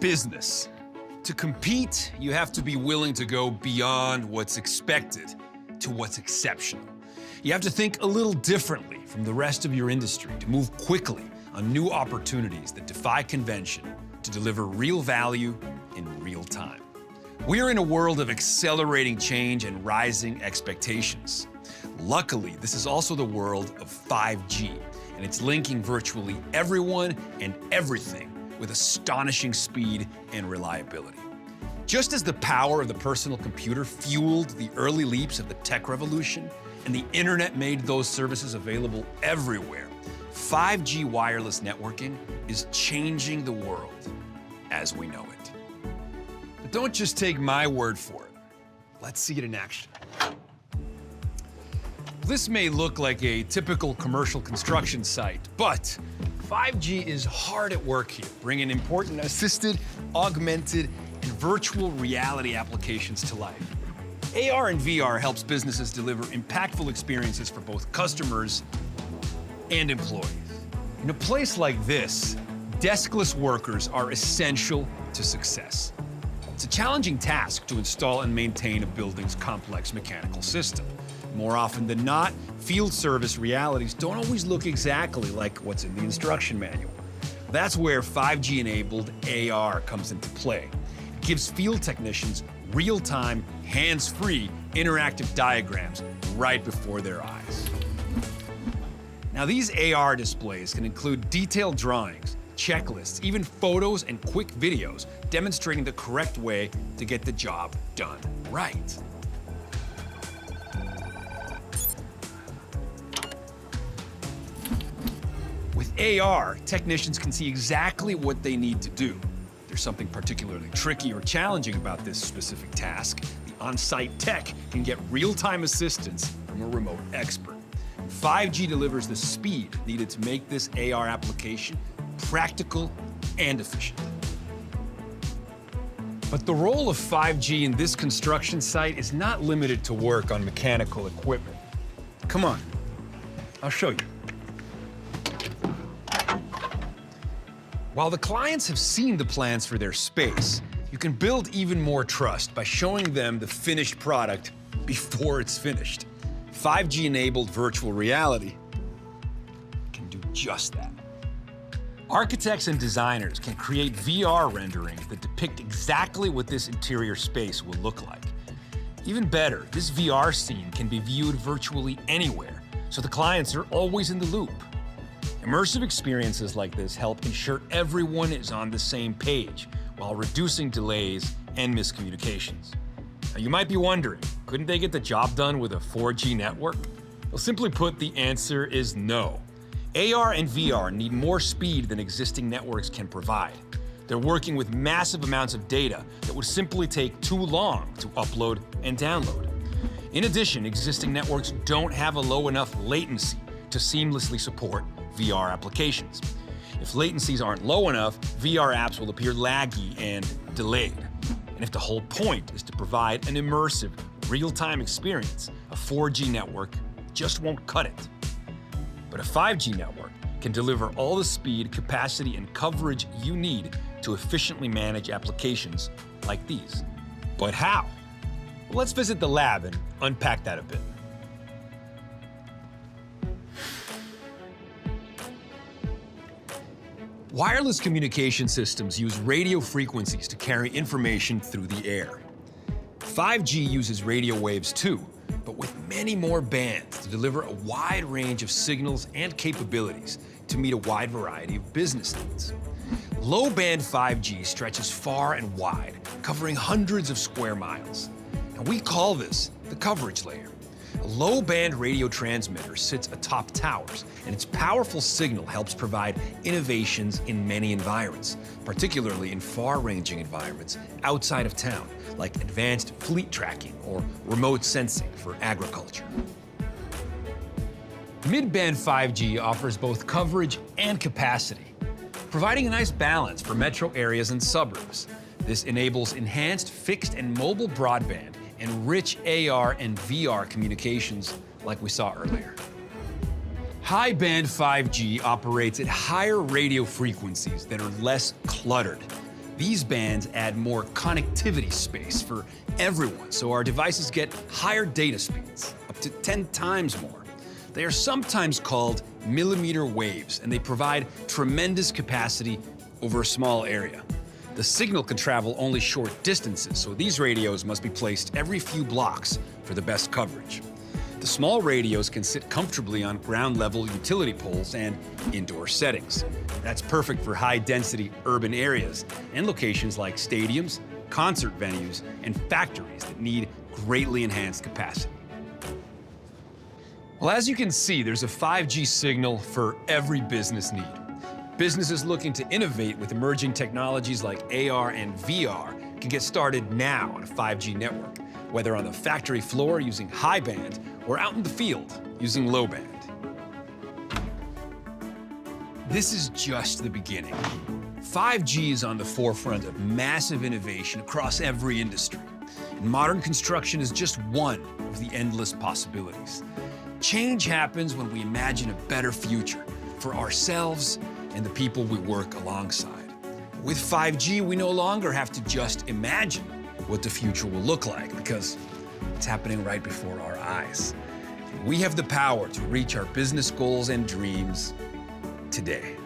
business. To compete, you have to be willing to go beyond what's expected to what's exceptional. You have to think a little differently from the rest of your industry to move quickly on new opportunities that defy convention to deliver real value in real time. We're in a world of accelerating change and rising expectations. Luckily, this is also the world of 5G, and it's linking virtually everyone and everything with astonishing speed and reliability. Just as the power of the personal computer fueled the early leaps of the tech revolution, and the internet made those services available everywhere, 5G wireless networking is changing the world as we know it. But don't just take my word for it. Let's see it in action. This may look like a typical commercial construction site, but 5G is hard at work here, bringing important assisted, augmented, and virtual reality applications to life. AR and VR helps businesses deliver impactful experiences for both customers and employees. In a place like this, deskless workers are essential to success. It's a challenging task to install and maintain a building's complex mechanical system. More often than not, field service realities don't always look exactly like what's in the instruction manual. That's where 5G-enabled AR comes into play. It gives field technicians real-time, hands-free, interactive diagrams right before their eyes. Now, these AR displays can include detailed drawings, checklists, even photos and quick videos demonstrating the correct way to get the job done right. With AR, technicians can see exactly what they need to do. If there's something particularly tricky or challenging about this specific task, the on-site tech can get real-time assistance from a remote expert. 5G delivers the speed needed to make this AR application practical and efficient. But the role of 5G in this construction site is not limited to work on mechanical equipment. Come on, I'll show you. While the clients have seen the plans for their space, you can build even more trust by showing them the finished product before it's finished. 5G-enabled virtual reality can do just that. Architects and designers can create VR renderings that depict exactly what this interior space will look like. Even better, this VR scene can be viewed virtually anywhere, so the clients are always in the loop. Immersive experiences like this help ensure everyone is on the same page while reducing delays and miscommunications. Now, you might be wondering, couldn't they get the job done with a 4G network? Well, simply put, the answer is no. AR and VR need more speed than existing networks can provide. They're working with massive amounts of data that would simply take too long to upload and download. In addition, existing networks don't have a low enough latency to seamlessly support VR applications. If latencies aren't low enough, VR apps will appear laggy and delayed. And if the whole point is to provide an immersive, real-time experience, a 4G network just won't cut it. But a 5G network can deliver all the speed, capacity, and coverage you need to efficiently manage applications like these. But how? Well, let's visit the lab and unpack that a bit. Wireless communication systems use radio frequencies to carry information through the air. 5G uses radio waves too, but with many more bands to deliver a wide range of signals and capabilities to meet a wide variety of business needs. Low-band 5G stretches far and wide, covering hundreds of square miles. And we call this the coverage layer. A low-band radio transmitter sits atop towers, and its powerful signal helps provide innovations in many environments, particularly in far-ranging environments outside of town, like advanced fleet tracking or remote sensing for agriculture. Mid-band 5G offers both coverage and capacity, providing a nice balance for metro areas and suburbs. This enables enhanced fixed and mobile broadband and rich AR and VR communications like we saw earlier. High-band 5G operates at higher radio frequencies that are less cluttered. These bands add more connectivity space for everyone, so our devices get higher data speeds, up to 10 times more. They are sometimes called millimeter waves, and they provide tremendous capacity over a small area. The signal can travel only short distances, so these radios must be placed every few blocks for the best coverage. The small radios can sit comfortably on ground-level utility poles and indoor settings. That's perfect for high-density urban areas and locations like stadiums, concert venues, and factories that need greatly enhanced capacity. Well, as you can see, there's a 5G signal for every business need. Businesses looking to innovate with emerging technologies like AR and VR can get started now on a 5G network, whether on the factory floor using high band or out in the field using low band. This is just the beginning. 5G is on the forefront of massive innovation across every industry, and modern construction is just one of the endless possibilities. Change happens when we imagine a better future for ourselves and the people we work alongside. With 5G, we no longer have to just imagine what the future will look like, because it's happening right before our eyes. We have the power to reach our business goals and dreams today.